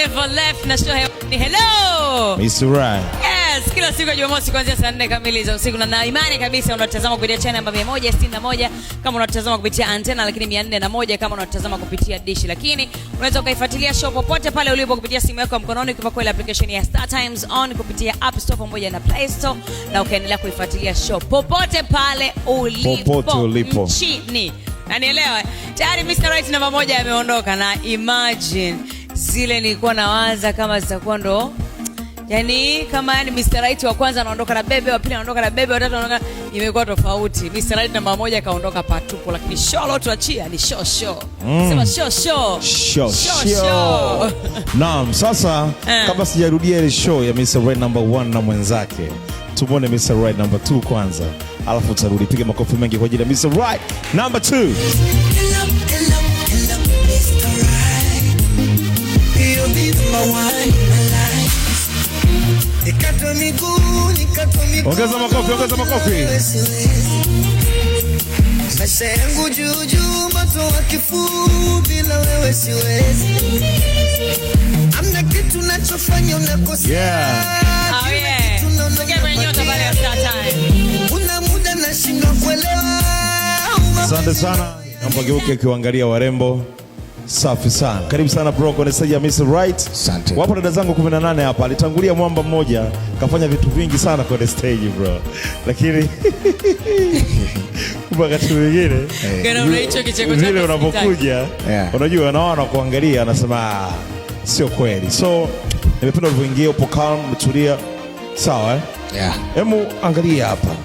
never left na show ni hello Mr. Right. Yes, kila siku ya Jumamosi kuanzia saa 4 kamili za usiku, na imani kabisa unatazama kupitia channel namba 161 kama unatazama kupitia antena, lakini 401 kama unatazama kupitia dish. Lakini unaweza ukaifuatilia show popote pale ulipo kupitia simu yako ya mkononi kwa ile application ya Star Times On kupitia App Store pamoja na Play Store, na ukaendelea kuifuatilia show popote pale ulipo nchini. Anielewa. Tayari Mr. Right namba 1 ameondoka, na imagine zile nilikuwa nawaza kama zitakuwa ndo yani kama yani Mr. Right wa kwanza anaondoka na bebe, wa pili anaondoka na bebe, wa tatu anaondoka, imekuwa tofauti. Mr. Right namba 1 kaondoka patupo, lakini show leo tuachia ni show. Sema show. Naam, sasa kabla sijarudia ile show ya Mr. Right namba 1 na mwenzake, tumone Mr. Right namba 2 kwanza, alafu tarudi. Piga makofi mengi kwa ajili ya Mr. Right namba 2. Ongeza makofi. Maisha yangu juu moto wa kifuu, bila wewe siwezi. Amna kitu nachofanya unakosea. Yeah. Sogea kwenye nyota pale ya Star Time. Una muda nashindwa kuelewa. Asante sana. Naomba geuke kuangalia warembo. Safi sana. Karibu sana bro kwa stage ya Mr. Right. Asante. Wapo dada zangu 18 hapa. Alitangulia mwamba mmoja, kafanya vitu vingi sana kwa stage bro. Lakini wakati mwingine Gana hicho kicheko chako vile unapokuja, unajua anaona kuangalia anasema sio kweli. So nimependa ulivyoingia, upo calm, umetulia. Sawa Hemu angalia hapa.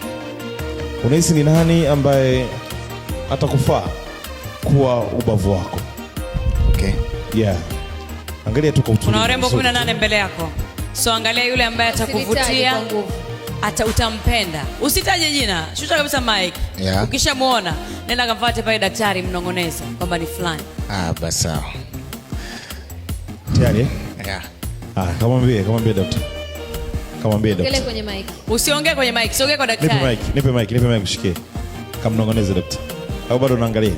Unahisi ni nani ambaye atakufaa kuwa ubavu wako? Angalia tu kwa utulivu. Kuna warembo 18 mbele yako. So angalia yule ambaye atakuvutia, utampenda. Usitaje jina. Shusha kabisa mic. Ukishamuona, nenda kamfuate pale daktari, mnongoneza kwamba ni fulani. Basi sawa. Tayari? Kamwambie daktari. Ongea kwenye mic. Usiongee kwenye mic, sogea kwa daktari. Nipe mic ushikie. Kamnongoneze daktari. Au bado unaangalia?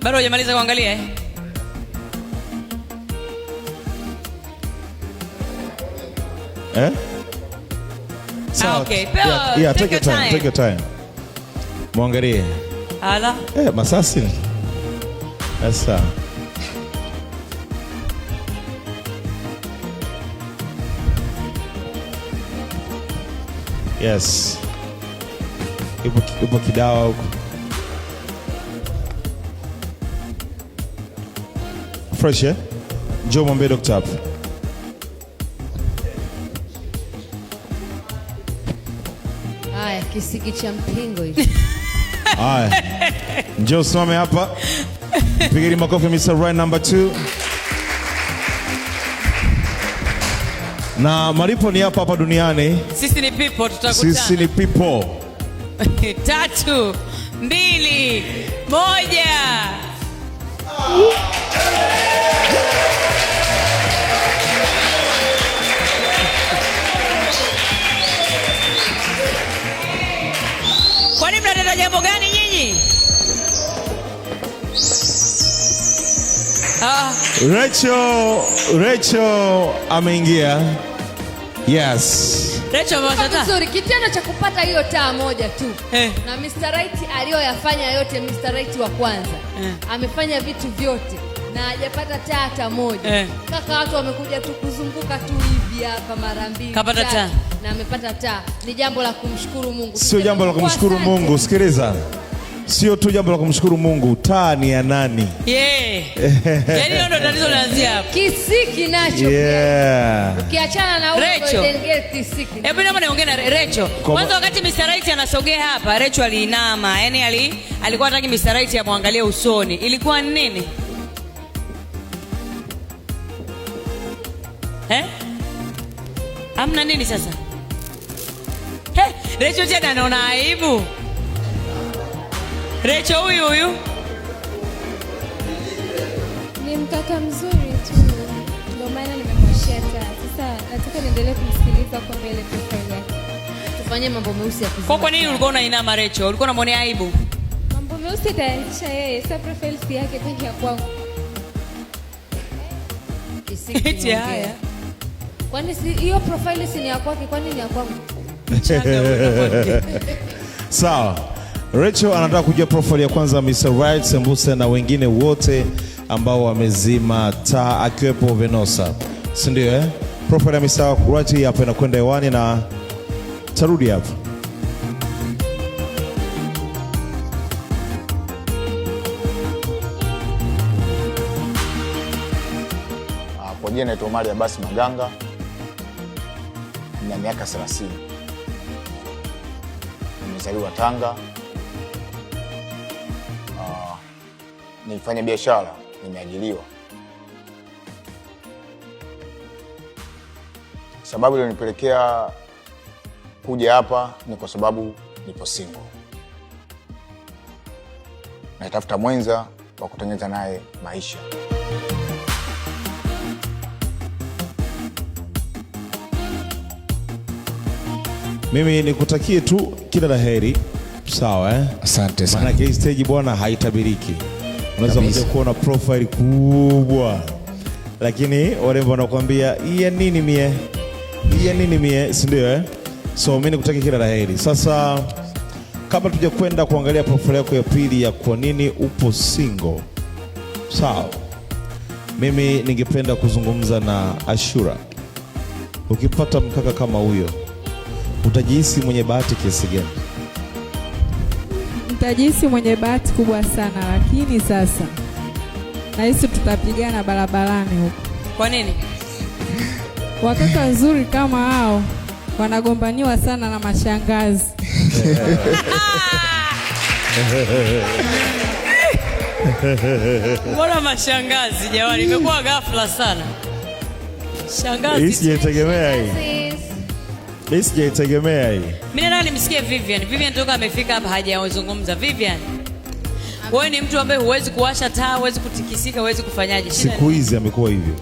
Bado hujamaliza kuangalia Okay. Take your time. Mwangalie. Ala. Masasi. Sasa. Yes. Ipo kidawa huko. Fresh Njoo mwambie daktari hapo. Haya, kisiki cha mpingo hicho. Haya. Njoo simame hapa. Pigeni makofi Mr. Right number 2. Na malipo ni hapa duniani. Sisi ni people, tutakutana. Sisi ni people. 3, 2, 1. Kwani mnataka jambo gani nyinyi? Rachel ameingia. Yes. Rachel mwanzo nzuri, kitendo cha kupata hiyo taa moja tu. Na Mr. Right aliyoyafanya yote, Mr. Right wa kwanza. Amefanya vitu vyote na hajapata taa hata moja. Kaka, watu wamekuja tu kuzunguka tu hivi hapa mara mbili. Kapata taa. Na amepata taa. Ni jambo la kumshukuru Mungu. Sio jambo la kumshukuru Mungu, sikiliza. Sio tu jambo la kumshukuru Mungu, taa ni ya nani? Yaani ndio tatizo linaanzia hapo. Kisiki nacho. Ukiachana na Rachel. Kisiki. Hebu naomba niongee na Rachel. Kwanza wakati Mr. Right anasogea hapa, Rachel aliinama. Yaani alikuwa hataki Mr. Right amwangalie usoni. Ilikuwa nini? Amna nini sasa? Rachel tena anaona aibu. Rachel huyu ni mkaka mzuri tu, ndio maana nimemwashia taa. Sasa nataka niendelee kumsikiliza kwa mbele profile yake. Tufanye mambo meusi ya kuzima. Kwa nini ulikuwa unainama Rachel? Ulikuwa unamwonea aibu? Mambo meusi tayarisha yeye, sasa profile yake pekee ya kwangu. Eti haya. Kwani hiyo profile si ni ya kwake, kwani ni ya kwangu? Sawa. Rachel anataka kujua profile ya kwanza Mr. Right, Sembuse na wengine wote ambao wamezima taa akiwepo Venosa. Si ndio Profile ya Mr. Right hapa inakwenda hewani na tarudi hapa. Kwa jina naitwa Omari Abbas Maganga. Nina miaka 30. Nimezaliwa Tanga. Nifanya biashara, nimeajiriwa. Sababu iliyonipelekea kuja hapa ni kwa sababu nipo single. Natafuta mwenza wa kutengeneza naye maisha. Mimi nikutakie tu kila laheri. Sawa Asante sana. Maana hii stage bwana haitabiriki. Unaweza kuja kuona profile kubwa, lakini warembo wanakuambia ya nini mie, si ndio So mimi nikutakie kila laheri. Sasa kabla tuja kwenda kuangalia profile yako ya pili ya kwa nini upo single, sawa, mimi ningependa kuzungumza na Ashura. Ukipata mkaka kama huyo utajihisi mwenye bahati kiasi gani? Nitajihisi mwenye bahati kubwa sana, lakini sasa nahisi tutapigana barabarani huko. Kwa nini? Wakaka nzuri kama hao wanagombaniwa sana na mashangazi. Mbona mashangazi jamani, imekuwa ghafla sana. Shangazi. Sijaitegemea hii. Mimi nataka nimsikie Vivian. Vivian toka amefika hapa hajazungumza. Vivian, wewe ni mtu ambaye huwezi kuwasha taa, huwezi kutikisika, huwezi kufanyaje? Siku hizi amekuwa hivyo.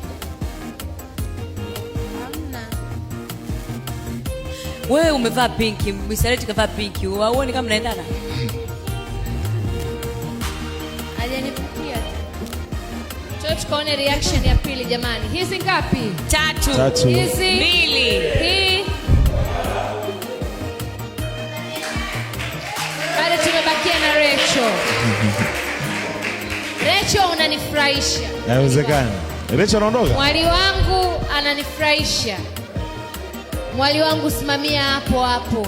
Wewe umevaa pinki, Mr. kavaa pinki. Huoni kama mnaendana? Hajanipitia. Tuone reaction ya pili jamani. Hizi ngapi? 3. Hizi 2. Hii. Bado tumebakia na Rachel. Rachel unanifurahisha. Inawezekana. Rachel anaondoka? Mwali wangu ananifurahisha. Mwali wangu simamia hapo hapo.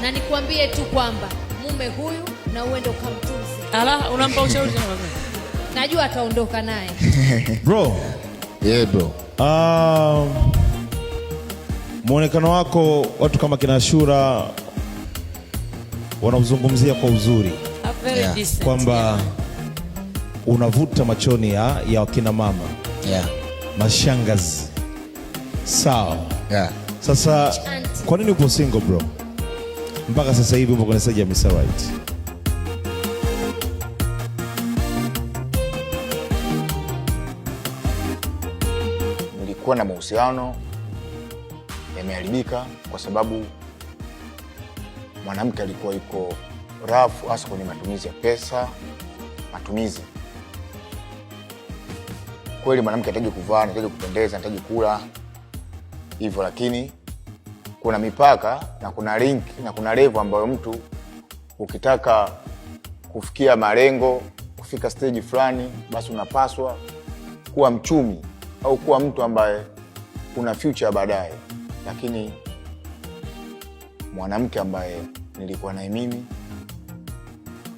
Na nikwambie tu kwamba mume huyu na uende ukamtunze. Ala, unampa ushauri sana. Najua ataondoka naye. Bro. Yeah bro. Muonekano wako watu kama kina Ashura wanauzungumzia kwa uzuri. Kwamba unavuta machoni ya kina mama. Mashangazi. Sawa. Sasa kwa nini upo single bro? Mpaka sasa hivi upo kwenye stage ya Mr. Right. Nilikuwa na mahusiano yameharibika kwa sababu mwanamke alikuwa yuko rafu hasa kwenye matumizi ya pesa, matumizi. Kweli mwanamke anahitaji kuvaa, anahitaji kupendeza, anahitaji kula hivyo, lakini kuna mipaka na kuna link na kuna level ambayo mtu ukitaka kufikia malengo, kufika stage fulani, basi unapaswa kuwa mchumi au kuwa mtu ambaye una future baadaye. Lakini mwanamke ambaye nilikuwa naye mimi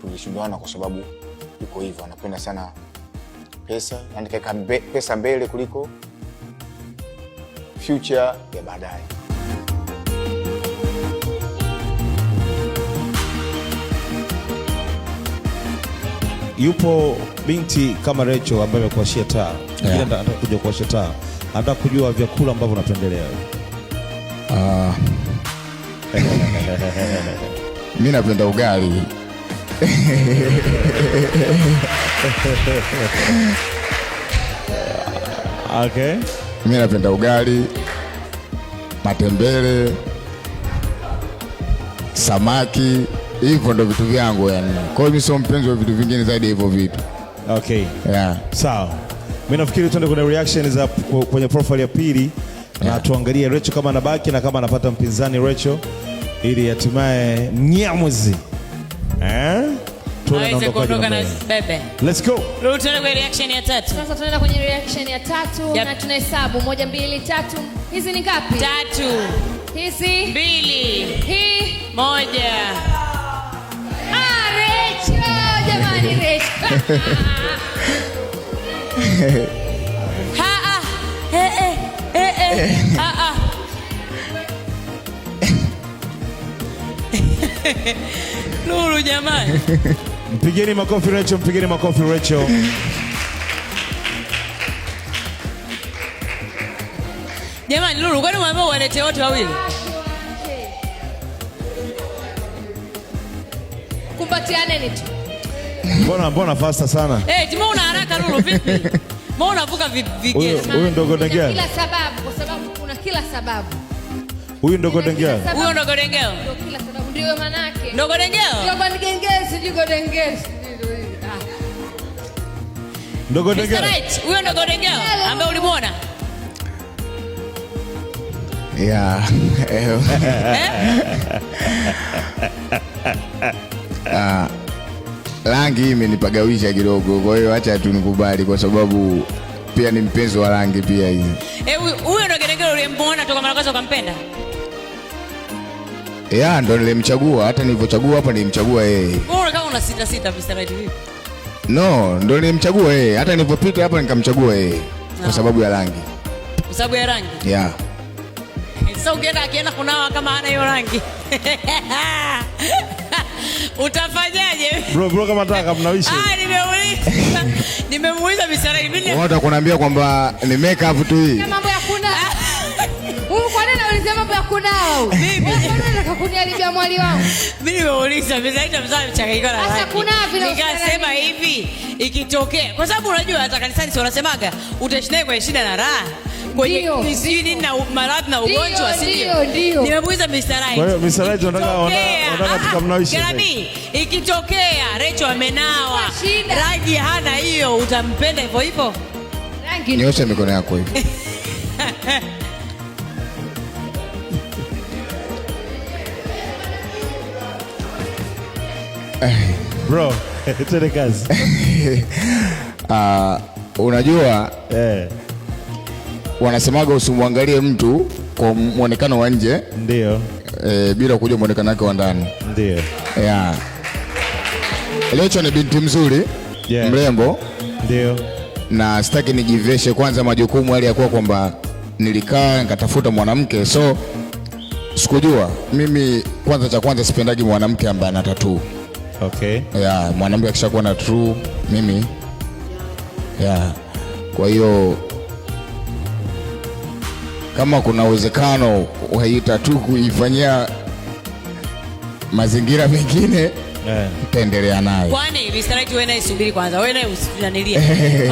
tulishindwana kwa sababu yuko hivyo, anapenda sana pesa, yani kaeka pesa mbele kuliko future ya baadaye. Yupo binti kama Rachel ambaye amekuashia taa. Anataka kuja kuashia taa. Anataka kujua vyakula ambavyo unapendelea. Mimi napenda ugali. Okay. Mimi napenda ugali, matembele, samaki, hivyo ndo vitu vyangu yani. Kwa hiyo mimi sio mpenzi wa vitu vingine zaidi hivyo vitu. Okay. Yeah. Sawa. Mimi nafikiri tuende kwenye reaction za kwenye profile ya pili na tuangalie Rachel kama anabaki na kama anapata mpinzani Rachel ili hatimaye Nyamwezi aweze kuondoka na bebe. Let's go. Tuende kwenye reaction ya tatu. Sasa tunaenda kwenye reaction ya tatu na tunahesabu 1 2 3. Hizi ni ngapi? 3. Hizi 2. Hii 1. Rachel, jamani Rachel. Lulu jamani. Mpigeni makofi Rachel, mpigeni makofi Rachel. Jamani Lulu, kwani mwambie walete wote wawili? Kumbatiane tu. Mbona faster sana? Timo una haraka Lulu vipi? Mbona unavuka vigezo? Huyu ndogo dengea. Kila sababu, kwa sababu kuna kila sababu. Huyu ndogo dengea. Huyo ndogo dengea. Ndio kila sababu ndio maana yake. Ndogo dengea? Ndogo dengesi, ndogo dengesi. Ndogo dengea. Right, huyo ndogo dengea ambaye ulimuona? Yeah. Rangi hii imenipagawisha kidogo, kwa hiyo acha tu nikubali kwa sababu pia ni mpenzi wa rangi pia hii. Huyo ndogo dengea ulimuona toka mara kwanza ukampenda? Yeah, ndo nilimchagua, hata nilipochagua hapa nilimchagua yeye. Mbona kama una sita Mr. Right vipi? No, ndo nilimchagua yeye, hata nilipopita hapa nikamchagua yeye kwa sababu ya rangi. Kwa sababu ya rangi? Yeah. Sasa ukienda kunawa kama hana hiyo rangi. Utafanyaje? Bro kama nataka mnawisha. Nimemuuliza Mr. Right. Mimi Wao kuniambia kwamba ni make up tu hii. Mambo ya kunawa. Kwa nini unauliza mambo ya kunawa? Mimi nataka kuniharibia mwali wangu. Mimi nimeuliza Mr. Right mzao mchanganyiko na rangi. Sasa kunawa vile nikasema hivi ikitokea kwa sababu unajua hata kanisani si wanasemaga utaishi naye kwa shida na raha. Kwenye nini na maradhi na ugonjwa sio? Nimemuuliza Mr. Right. Kwa hiyo Mr. Right unataka tukamnawisha. Garabi, ikitokea Rachel amenawa, rangi hana hiyo, utampenda hivyo hivyo? Rangi. Nyosha mikono yako hivi. Bro, tende kazi. Unajua wanasemaga usimwangalie mtu kwa muonekano wa nje, ndio bila kujua muonekano wake wa ndani. Ndio. Yeah. Rachel ni binti mzuri, mrembo. Ndio. Na sitaki nijiveshe kwanza majukumu hali ya kuwa kwamba nilikaa nikatafuta mwanamke, so sikujua. Mimi cha kwanza sipendagi mwanamke ambaye ana tattoo. Okay. Yeah, mwanamke akishakuwa na tattoo mimi. Yeah. Kwa hiyo kama kuna uwezekano wa hii tattoo kuifanyia mazingira mengine, tutaendelea naye. Kwani Mr. Right wewe naye subiri kwanza. Wewe naye usijanilie.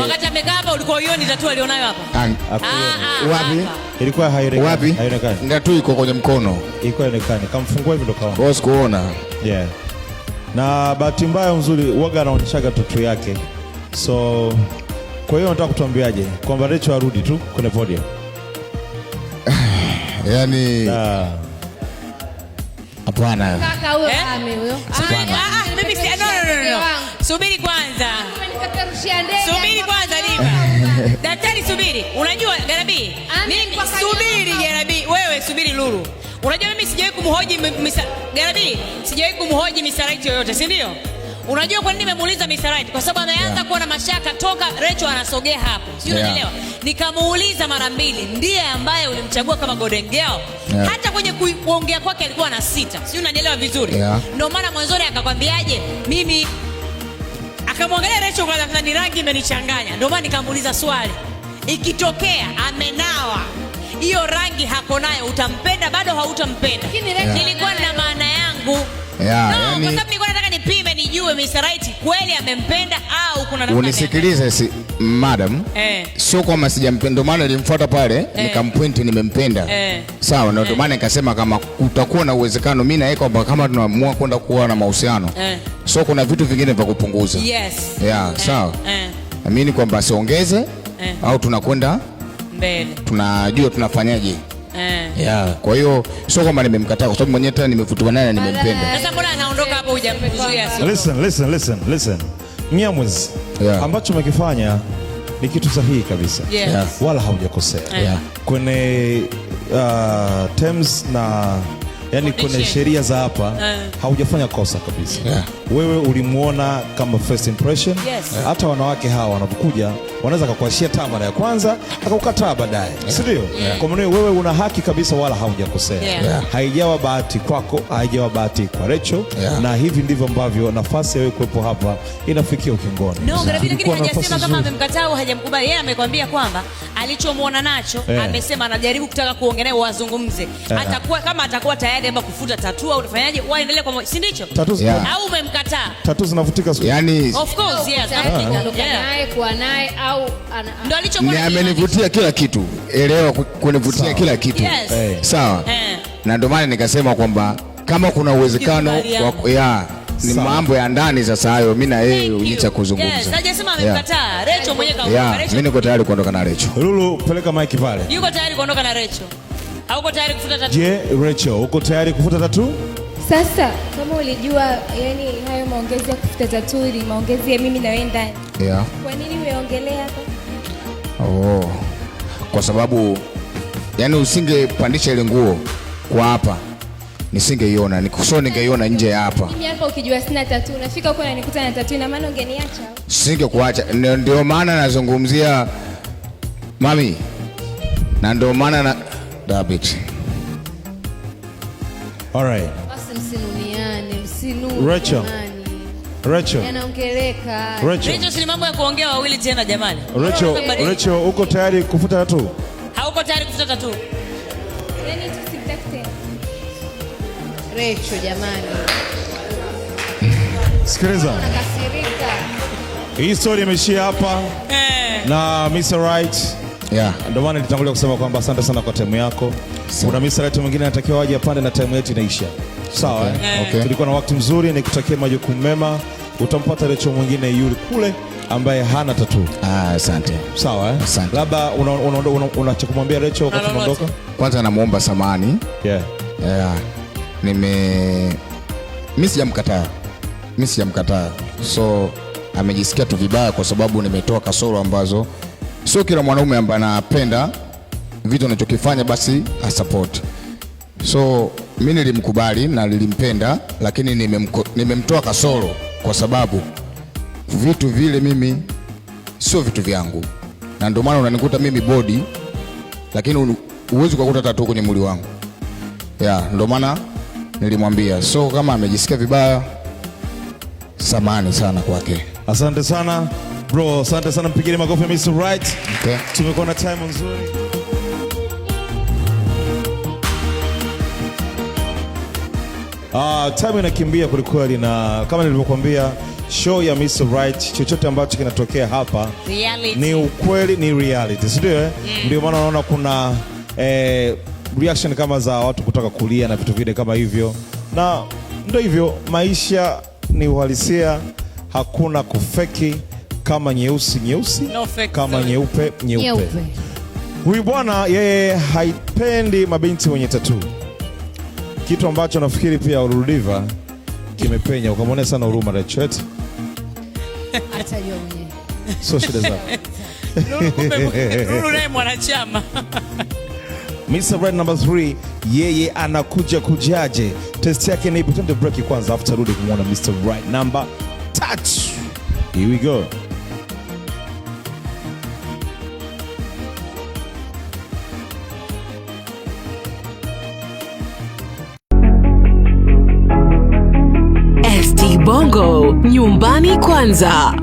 Wakati amekaa hapa ulikuwa uioni tattoo alionayo hapa? Wapi? Ilikuwa haionekani. Wapi? Haionekani. Tattoo iko kwenye mkono. Ilikuwa haionekani. Kamfungua hivi ndo kaona. Kwa sikuona. Yeah. Na bahati mbaya nzuri waga anaonyeshaga tattoo yake. So kwa hiyo nataka kutuambiaje kwamba Rachel arudi tu kwenye podium? Yaani hapana. Kaka huyo huyo. Mimi si no. Subiri kwanza. Subiri kwanza Liva. Daktari subiri. Unajua Garabi? Mimi subiri Garabi. Wewe subiri Lulu. Unajua mimi sijawahi kumhoji Garabi. Sijawahi kumhoji Mr. Right yoyote, si ndio? Unajua kwa nini nimemuuliza Mr. Right? Kwa sababu ameanza kuwa na mashaka toka Rachel anasogea hapo. Sio unanielewa? Nikamuuliza mara mbili, ndiye ambaye ulimchagua kama golden girl? Hata kwenye kuongea kwake alikuwa na sita. Sio unanielewa vizuri? Ndio maana mwanzoni akakwambiaje? Mimi akamwangalia Rachel kwa sababu ni rangi imenichanganya. Ndio maana nikamuuliza swali. Ikitokea amenawa, hiyo rangi hako nayo, utampenda bado hautampenda? Nilikuwa na maana yangu. Kwa sababu nilikuwa nataka nipime nijue Mr. Right kweli amempenda au kuna namna. Unisikilize madam. Sio kama sijampenda, maana nilimfuata pale nikampoint nimempenda. Sawa, ndio maana nikasema kama utakuwa na uwezekano mimi na yeye kwamba kama tunaamua kwenda kuwa na mahusiano. So kuna vitu vingine vya kupunguza. Yes. Yeah, sawa. Naamini kwamba asiongeze au tunakwenda mbele, tunajua tunafanyaje. Kwa hiyo sio kwamba nimemkataa kwa sababu mwenyewe tena nimevutiwa naye na nimempenda. Sasa mbona anaondoka hapo hujamzuia? Listen. Mnyamwezi, ambacho umekifanya ni kitu sahihi kabisa. Wala haujakosea. Kwenye terms na yani kwenye sheria za hapa haujafanya kosa kabisa. Wewe ulimuona kama first impression. Hata wanawake hawa wanapokuja wanaweza kukuashia taa mara ya kwanza akakukataa baadaye, si ndio? Kwa maana wewe una haki kabisa, wala haujakosea. Haijawa bahati kwako, haijawa bahati kwa Rachel, na hivi ndivyo ambavyo nafasi ya wewe kuwepo hapa inafikia ukingoni. Lakini hajasema kama amemkataa au hajamkubali. Yeye amekwambia kwamba alichomuona nacho, amesema anajaribu kutaka kuongelea wazungumze. Atakuwa kama atakuwa tayari ama kufuta tattoo au unafanyaje, waendelee kwa, si ndicho? Au umemkataa? Tattoo zinafutika. Yani of course naye kwa naye au ndio alichokuwa amenivutia kila kitu. Elewa, kunivutia kila kitu. Sawa. Na ndio maana nikasema kwamba kama kuna uwezekano ni mambo ya ndani sasa hayo, mimi na yeye ulicha kuzungumza. Hajasema amemkataa. Rachel mwenyewe kaondoka. Mimi niko tayari kuondoka na Rachel. Lulu, peleka mic pale. Yuko tayari kuondoka na Rachel. Hauko tayari kufuta tattoo? Je, Rachel, uko tayari kufuta tattoo? Sasa kama ulijua yani hayo maongezi ya kufuta tattoo ni maongezi ya mimi na wewe ndani. Kwa nini umeongelea hapa? Kwa sababu yani usingepandisha ile nguo kwa hapa nisingeiona, ningeiona nje ya hapa. Mimi hapa ukijua sina tattoo, unafika huko na nikuta na tattoo, ina maana ungeniacha? Singekuacha. Ndio maana nazungumzia mami. Na ndio maana na David. All right. Msinuniane. Rachel. Yanaongeleka. Rachel, si mambo ya kuongea wawili tena jamani. Rachel, uko tayari kufuta tattoo? Hauko tayari kufuta tattoo? Yaani tusimtakte. Rachel jamani. Sikiliza. Nakasirika. Hii story imeishia hapa. Na Mr. Right. Ndio maana nilitangulia kusema kwamba asante sana kwa time yako. Kuna Mr. Right mwingine anatakiwa aje apande na time yetu inaisha. Sawa. Tulikuwa na wakati mzuri, nikutakia majukumu mema. Utampata Rachel mwingine yule kule ambaye hana tattoo. Asante. Sawa. Labda unacha kumwambia Rachel wakati unaondoka? Kwanza namuomba samahani. Mimi sijamkataa. So amejisikia tu vibaya kwa sababu nimetoa kasoro ambazo sio kila mwanaume ambaye anapenda vitu anachokifanya basi asupport. So mimi nilimkubali na nilimpenda, lakini nimemtoa kasoro kwa sababu vitu vile mimi sio vitu vyangu. Na ndio maana unanikuta mimi body, lakini huwezi kukuta tattoo kwenye mwili wangu. Ndio maana nilimwambia. So kama amejisikia vibaya, samahani sana kwake. Asante sana bro, asante sana, mpigeni makofi Mr. Right. Tumekuwa na time nzuri. Time inakimbia kwelikweli, na kama nilivyokuambia show ya Mr. Right, chochote ambacho kinatokea hapa ni ukweli, ni reality, si ndio? Ndio maana unaona kuna reaction kama za watu kutoka kulia na vitu vile kama hivyo, na ndio hivyo, maisha ni uhalisia, hakuna kufeki. Kama nyeusi, no fake, kama nyeupe. Huyu bwana yeye haipendi mabinti wenye tattoo, kitu ambacho nafikiri pia Luludiva kimepenya. Ukamwonea sana huruma Rachel. Hata yeye mwenyewe. So shida zako. Lulu naye mwanachama. Mr. Right number 3, yeye anakuja kujaje. Test yake ni ipo. Twende break kwanza, after rudi kumwona Mr. Right number 3. Here we go. ST Bongo, nyumbani kwanza.